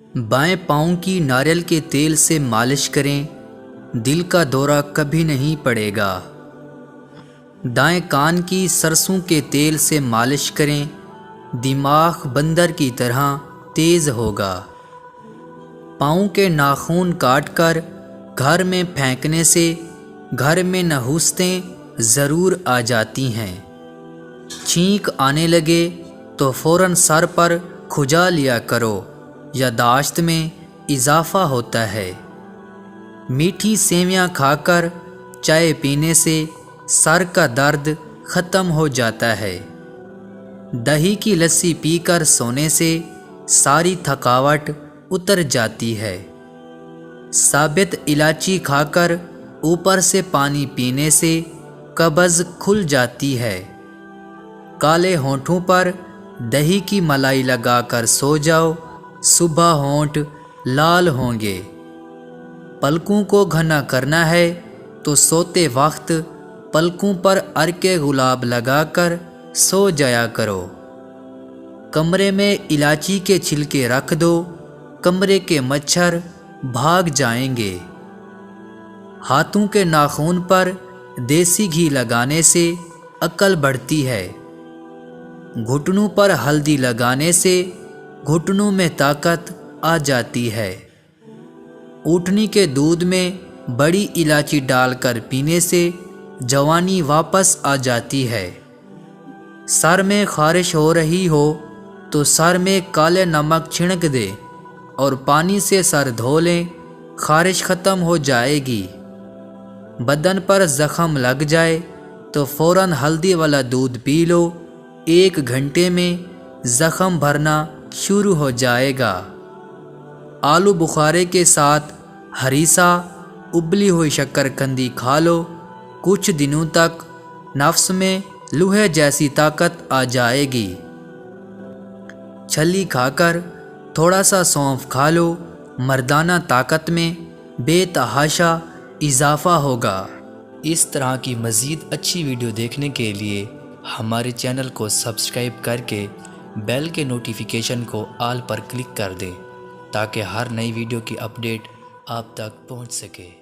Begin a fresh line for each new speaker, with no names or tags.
बाएं पाँव की नारियल के तेल से मालिश करें, दिल का दौरा कभी नहीं पड़ेगा। दाएं कान की सरसों के तेल से मालिश करें, दिमाग बंदर की तरह तेज होगा। पाँव के नाखून काटकर घर में फेंकने से घर में नहुस्तें ज़रूर आ जाती हैं। छींक आने लगे तो फ़ौरन सर पर खुजा लिया करो, यादाश्त में इजाफ़ा होता है। मीठी सेवइयाँ खाकर चाय पीने से सर का दर्द ख़त्म हो जाता है। दही की लस्सी पीकर सोने से सारी थकावट उतर जाती है। साबित इलायची खाकर ऊपर से पानी पीने से कब्ज़ खुल जाती है। काले होंठों पर दही की मलाई लगाकर सो जाओ, सुबह होंठ लाल होंगे। पलकों को घना करना है तो सोते वक्त पलकों पर अर्के गुलाब लगाकर सो जाया करो। कमरे में इलायची के छिलके रख दो, कमरे के मच्छर भाग जाएंगे। हाथों के नाखून पर देसी घी लगाने से अक्ल बढ़ती है। घुटनों पर हल्दी लगाने से घुटनों में ताकत आ जाती है। ऊठनी के दूध में बड़ी इलायची डालकर पीने से जवानी वापस आ जाती है। सर में खारिश हो रही हो तो सर में काले नमक छिड़क दे और पानी से सर धो लें, खारिश ख़त्म हो जाएगी। बदन पर ज़ख़म लग जाए तो फ़ौरन हल्दी वाला दूध पी लो, 1 घंटे में ज़ख़म भरना शुरू हो जाएगा। आलू बुखारे के साथ हरीसा, उबली हुई शक्करकंदी खा लो, कुछ दिनों तक नफ्स में लोहे जैसी ताकत आ जाएगी। छली खाकर थोड़ा सा सौंफ खा लो, मर्दाना ताकत में बेतहाशा इजाफ़ा होगा। इस तरह की मज़ीद अच्छी वीडियो देखने के लिए हमारे चैनल को सब्सक्राइब करके बेल के नोटिफिकेशन को ऑल पर क्लिक कर दें ताकि हर नई वीडियो की अपडेट आप तक पहुंच सके।